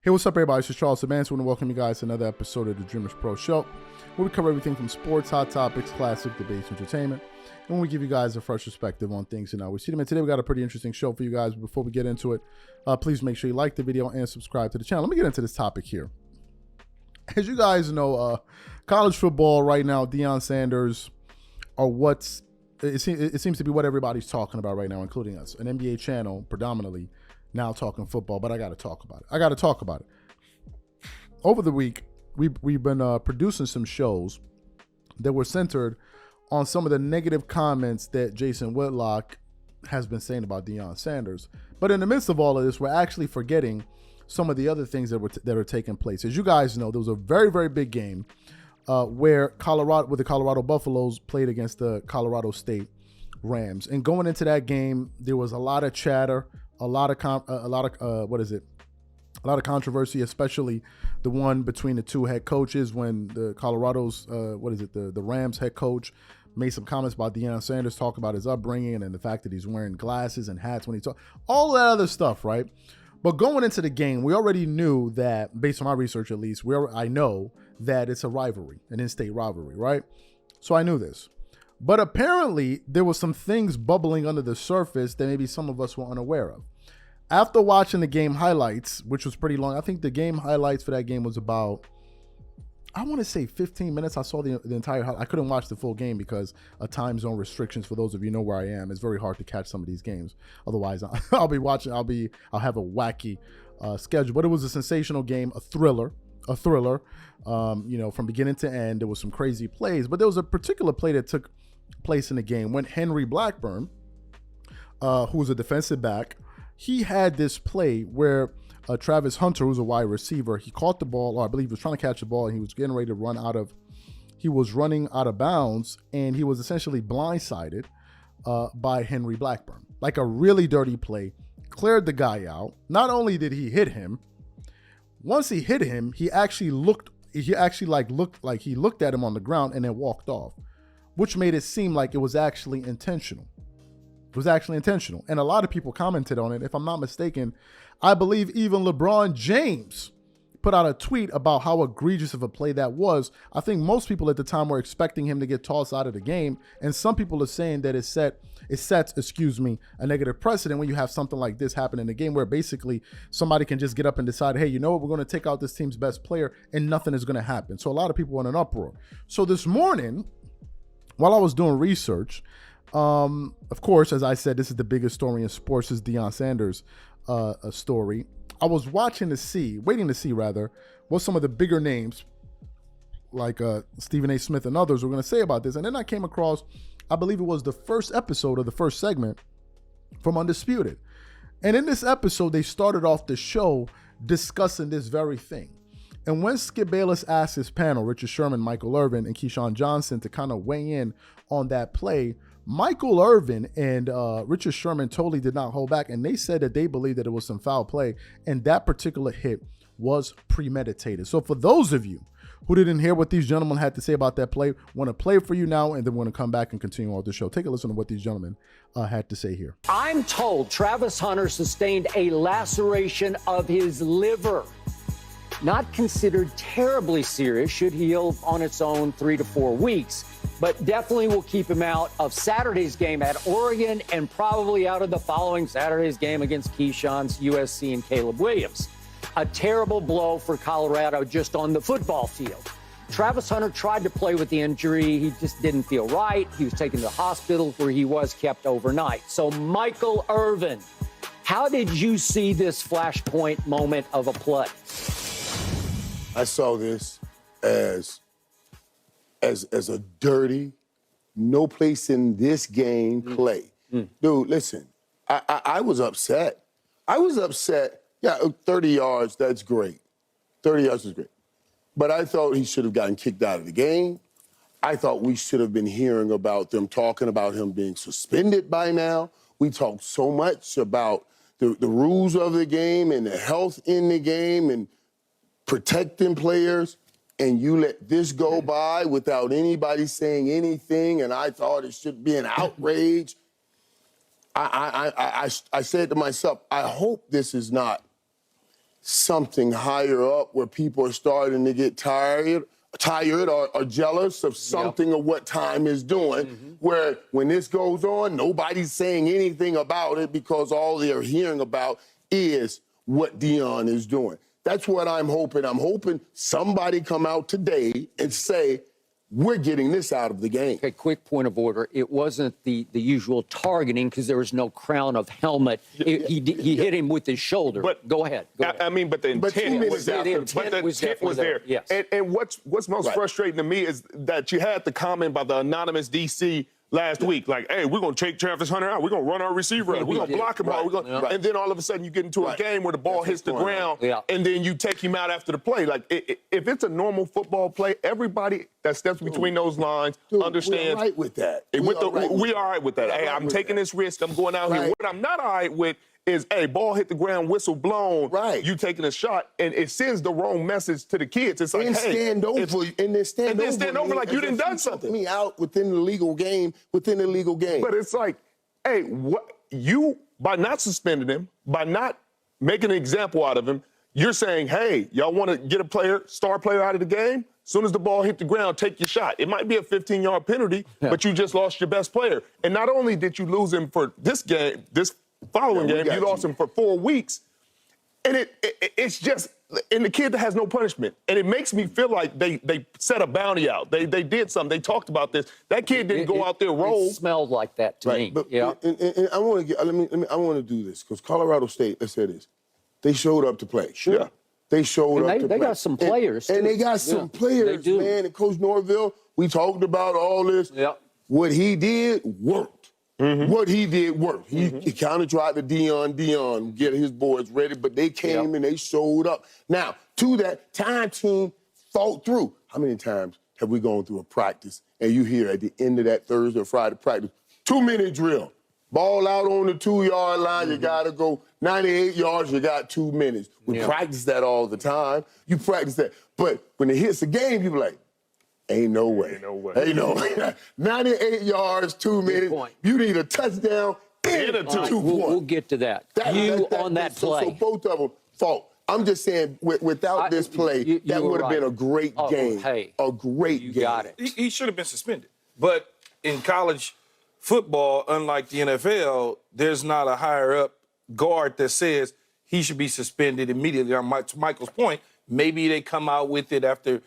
Hey, what's up, everybody? This is Charles Advance. I want to welcome you guys to another episode of the Dreamerspro Show, where we cover everything from sports, hot topics, classic debates, entertainment, and when we give you guys a fresh perspective on things and how we see them. And today we got a pretty interesting show for you guys. But before we get into it, please make sure you like the video and subscribe to the channel. Let me get into this topic here. As you guys know, college football right now, Deion Sanders are it seems to be what everybody's talking about right now, including us, an NBA channel predominantly. Now talking football, but I got to talk about it. Over the week, we've been producing some shows that were centered on some of the negative comments that Jason Whitlock has been saying about Deion Sanders. But in the midst of all of this, we're actually forgetting some of the other things that are taking place. As you guys know, there was a very, very big game where the Colorado Buffaloes played against the Colorado State Rams. And going into that game, there was a lot of chatter. A lot of controversy, especially the one between the two head coaches when the the Rams head coach made some comments about Deion Sanders, talk about his upbringing and the fact that he's wearing glasses and hats when he talks, all that other stuff, right? But going into the game, we already knew that, based on my research at least, I know that it's a rivalry, an in-state rivalry, right? So I knew this. But apparently, there were some things bubbling under the surface that maybe some of us were unaware of. After watching the game highlights, which was pretty long, I think the game highlights for that game was about, I want to say 15 minutes. I saw the entire highlight. I couldn't watch the full game because of time zone restrictions. For those of you who know where I am, it's very hard to catch some of these games. Otherwise, I'll have a wacky schedule. But it was a sensational game, a thriller. From beginning to end, there was some crazy plays. But there was a particular play that took place in the game when Henry Blackburn, who was a defensive back, he had this play where Travis Hunter, who's a wide receiver, he caught the ball, or I believe he was trying to catch the ball, and he was getting ready to running out of bounds, and he was essentially blindsided by Henry Blackburn. Like a really dirty play, cleared the guy out. Not only did he hit him, once he hit him, he looked like he looked at him on the ground and then walked off, which made it seem like it was actually intentional. And a lot of people commented on it. If I'm not mistaken, I believe even LeBron James put out a tweet about how egregious of a play that was. I think most people at the time were expecting him to get tossed out of the game. And some people are saying that it sets a negative precedent when you have something like this happen in the game, where basically somebody can just get up and decide, hey, you know what, we're going to take out this team's best player and nothing is going to happen. So a lot of people were in an uproar. So this morning, while I was doing research, of course, as I said, this is the biggest story in sports, is Deion Sanders' story. I was waiting to see what some of the bigger names like Stephen A. Smith and others were going to say about this. And then I came across, I believe it was the first episode of the first segment from Undisputed. And in this episode, they started off the show discussing this very thing. And when Skip Bayless asked his panel, Richard Sherman, Michael Irvin, and Keyshawn Johnson, to kind of weigh in on that play, Michael Irvin and Richard Sherman totally did not hold back, and they said that they believed that it was some foul play, and that particular hit was premeditated. So for those of you who didn't hear what these gentlemen had to say about that play, want to play it for you now, and then we're going to come back and continue on the show. Take a listen to what these gentlemen had to say here. I'm told Travis Hunter sustained a laceration of his liver. Not considered terribly serious, should heal on its own 3 to 4 weeks, but definitely will keep him out of Saturday's game at Oregon and probably out of the following Saturday's game against Keyshawn's USC and Caleb Williams. A terrible blow for Colorado just on the football field. Travis Hunter tried to play with the injury. He just didn't feel right. He was taken to the hospital where he was kept overnight. So Michael Irvin, how did you see this flashpoint moment of a play? I saw this as a dirty, no place in this game play. Dude, listen, I was upset. Yeah, 30 yards, that's great. 30 yards is great. But I thought he should have gotten kicked out of the game. I thought we should have been hearing about them talking about him being suspended by now. We talked so much about the rules of the game and the health in the game and protecting players, and you let this go by without anybody saying anything, and I thought it should be an outrage. I said to myself, I hope this is not something higher up where people are starting to get tired or jealous of something of what time is doing, where when this goes on, nobody's saying anything about it because all they're hearing about is what Deion is doing. That's what I'm hoping. I'm hoping somebody come out today and say, we're getting this out of the game. Okay, quick point of order. It wasn't the usual targeting because there was no crown of helmet. He hit him with his shoulder. But go ahead. I mean, but the intent was there. But the intent was there. Yes. And what's most frustrating to me is that you had the comment by the anonymous DC last week, like, hey, we're going to take Travis Hunter out. We're going to run our receiver out. We're going to block him out. And then all of a sudden you get into a game where the ball hits the ground and then you take him out after the play. Like, if it's a normal football play, everybody that steps between those lines understands. We're all right with that. We all right with that. Hey, I'm taking this risk. I'm going out here. What I'm not all right with is, hey, ball hit the ground, whistle blown, you taking a shot, and it sends the wrong message to the kids. It's like, and hey, stand over like you didn't done something. Me out within the legal game, But it's like, hey, what you, by not suspending him, by not making an example out of him, you're saying, hey, y'all want to get a star player out of the game? As soon as the ball hit the ground, take your shot. It might be a 15-yard penalty, but you just lost your best player. And not only did you lose him for this game, this following game, you lost him for 4 weeks. And it's just, and the kid has no punishment. And it makes me feel like they set a bounty out. They did something. They talked about this. That kid didn't go out there roll. It smelled like that to me. But, and I want to do this because Colorado State, let's say this, they showed up to play. Sure. Yeah. They showed up to play. They got some players. And they got some players, man. And Coach Norville, we talked about all this. Yeah. What he did worked. What he did worked. He kind of tried to Deion, get his boys ready, but they came and they showed up. Now, to that, time team fought through. How many times have we gone through a practice and you hear at the end of that Thursday or Friday practice, 2-minute drill, ball out on the 2-yard line, you got to go 98 yards, you got 2 minutes. We practice that all the time. You practice that. But when it hits the game, you be like, ain't no way. Ain't no way. 98 yards, 2 minutes. You need a touchdown and a 2 point. We'll get to that. On that play. So both of them fought. I'm just saying, without this play, that would have been a great game. A great game. You got it. He should have been suspended. But in college football, unlike the NFL, there's not a higher-up guard that says he should be suspended immediately. On Michael's point, maybe they come out with it after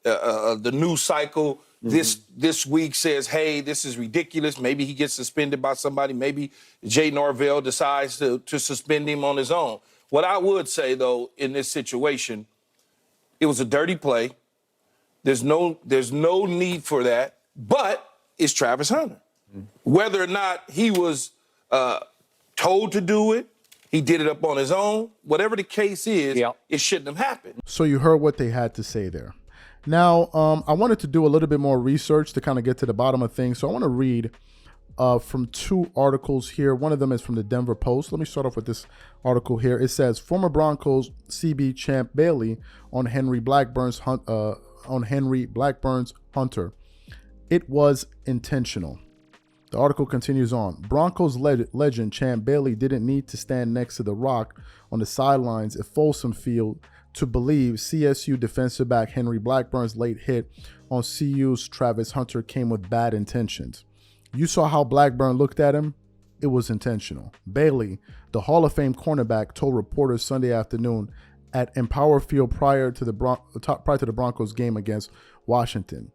the news cycle this week says, hey, this is ridiculous. Maybe he gets suspended by somebody. Maybe Jay Norvell decides to suspend him on his own. What I would say, though, in this situation, it was a dirty play. There's no need for that. But it's Travis Hunter. Whether or not he was told to do it, he did it up on his own. Whatever the case is, it shouldn't have happened. So you heard what they had to say there. Now, I wanted to do a little bit more research to kind of get to the bottom of things. So I want to read from 2 articles here. One of them is from the Denver Post. Let me start off with this article here. It says, former Broncos CB champ Bailey on Henry Blackburn's Hunter. It was intentional. The article continues on. Broncos legend Champ Bailey didn't need to stand next to the rock on the sidelines at Folsom Field to believe CSU defensive back Henry Blackburn's late hit on CU's Travis Hunter came with bad intentions. You saw how Blackburn looked at him? It was intentional. Bailey, the Hall of Fame cornerback, told reporters Sunday afternoon at Empower Field prior to the Broncos game against Washington.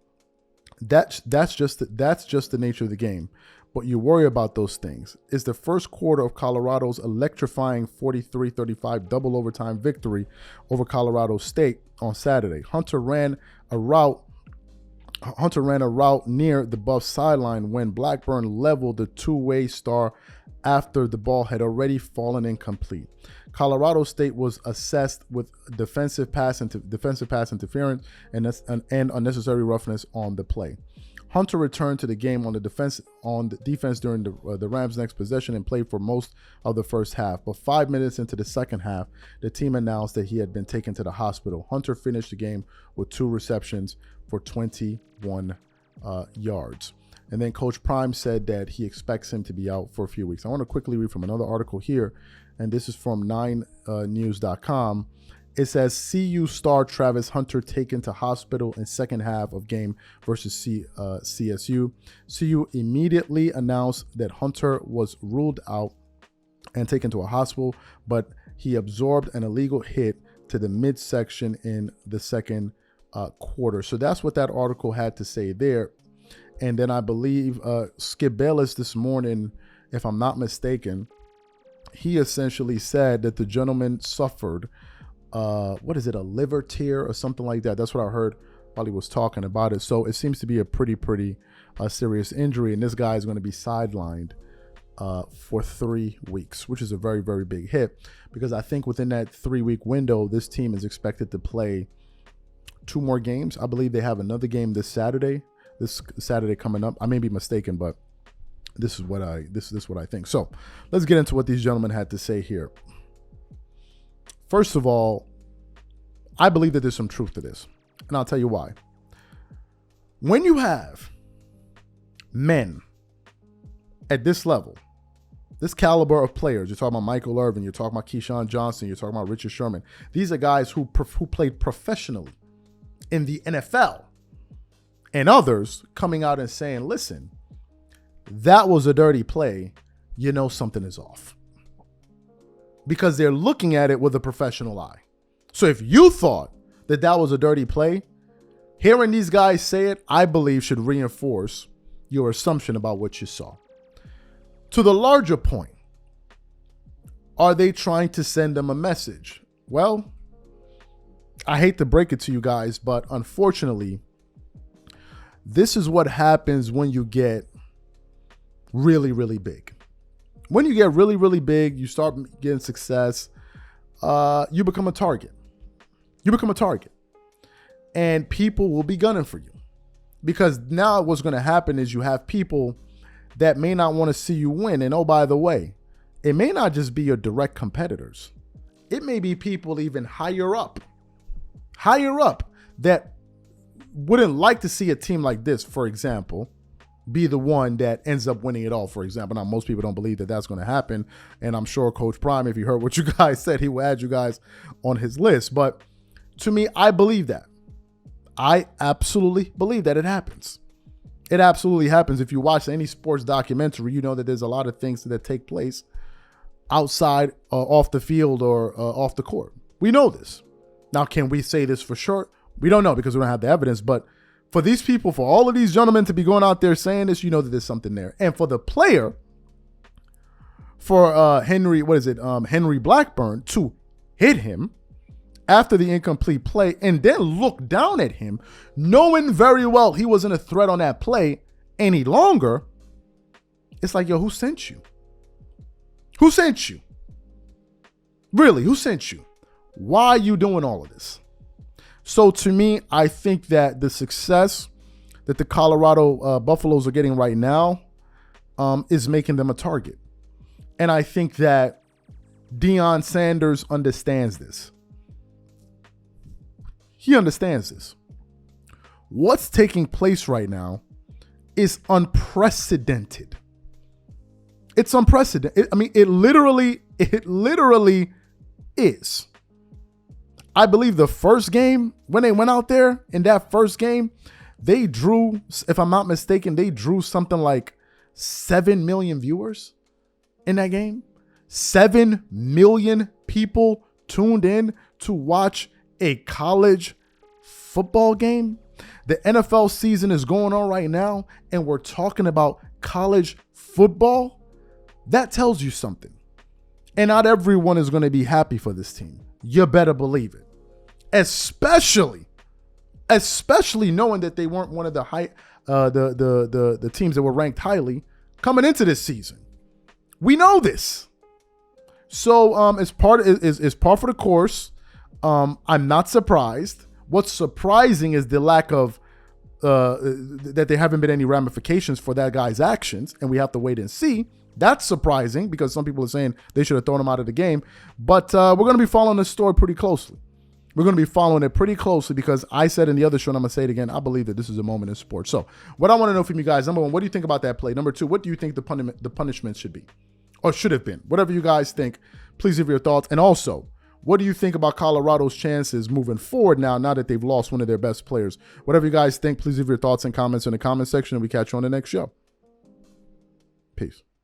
That's just the nature of the game. But you worry about those things. It's the first quarter of Colorado's electrifying 43-35 double overtime victory over Colorado State on Saturday. Hunter ran a route near the Buffs sideline when Blackburn leveled the two-way star after the ball had already fallen incomplete. Colorado State was assessed with defensive pass interference and unnecessary roughness on the play. Hunter returned to the game on the defense during the Rams' next possession and played for most of the first half. But 5 minutes into the second half, the team announced that he had been taken to the hospital. Hunter finished the game with 2 receptions for 21 yards. And then Coach Prime said that he expects him to be out for a few weeks. I want to quickly read from another article here and this is from 9news.com. It says CU star Travis Hunter taken to hospital in second half of game versus CSU. CU immediately announced that Hunter was ruled out and taken to a hospital, but he absorbed an illegal hit to the midsection in the second quarter. So that's what that article had to say there. And then I believe Skip Bayless this morning, if I'm not mistaken, he essentially said that the gentleman suffered a liver tear or something like that. That's what I heard while he was talking about it. So it seems to be a pretty serious injury, and this guy is going to be sidelined for 3 weeks, which is a very, very big hit, because I think within that 3-week window, this team is expected to play 2 more games. I believe they have another game this Saturday coming up. I may be mistaken, but this is what I think. So let's get into what these gentlemen had to say here. First of all, I believe that there's some truth to this, and I'll tell you why. When you have men at this level, this caliber of players, you're talking about Michael Irvin, you're talking about Keyshawn Johnson, you're talking about Richard Sherman. These are guys who played professionally in the NFL, and others coming out and saying, listen, that was a dirty play, you know something is off. Because they're looking at it with a professional eye. So if you thought that that was a dirty play, hearing these guys say it, I believe should reinforce your assumption about what you saw. To the larger point, are they trying to send them a message? Well, I hate to break it to you guys, but unfortunately, this is what happens when you get really, really big. When you get really, really big, you start getting success, you become a target. You become a target. And people will be gunning for you. Because now what's going to happen is you have people that may not want to see you win. And oh, by the way, it may not just be your direct competitors. It may be people even higher up that wouldn't like to see a team like this, for example, be the one that ends up winning it all, for example. Now, most people don't believe that that's going to happen. And I'm sure Coach Prime, if you heard what you guys said, he will add you guys on his list. But to me, I believe that. I absolutely believe that it happens. It absolutely happens. If you watch any sports documentary, you know that there's a lot of things that take place outside, off the field or off the court. We know this. Now, can we say this for sure? We don't know because we don't have the evidence. But for these people, for all of these gentlemen to be going out there saying this, you know that there's something there. And for the player, for Henry Blackburn to hit him after the incomplete play and then look down at him, knowing very well he wasn't a threat on that play any longer, it's like, yo, who sent you? Who sent you? Really, who sent you? Why are you doing all of this? So to me, I think that the success that the Colorado Buffaloes are getting right now is making them a target. And I think that Deion Sanders understands this. He understands this. What's taking place right now is unprecedented. It's unprecedented. It literally is. I believe the first game, when they went out there in that first game, they drew, if I'm not mistaken, they drew something like 7 million viewers in that game. 7 million people tuned in to watch a college football game. The NFL season is going on right now, and we're talking about college football. That tells you something. And not everyone is going to be happy for this team. You better believe it. Especially knowing that they weren't one of the the teams that were ranked highly coming into this season. We know this. So it's par for the course. I'm not surprised. What's surprising is the lack of that there haven't been any ramifications for that guy's actions, and we have to wait and see. That's surprising because some people are saying they should have thrown him out of the game. But we're going to be following this story pretty closely. We're going to be following it pretty closely because I said in the other show, and I'm going to say it again, I believe that this is a moment in sports. So what I want to know from you guys, number one, what do you think about that play? Number two, what do you think the punishment should be or should have been? Whatever you guys think, Please leave your thoughts. And also, what do you think about Colorado's chances moving forward now that they've lost one of their best players? Whatever you guys think, please leave your thoughts and comments in the comment section, and we catch you on the next show. Peace.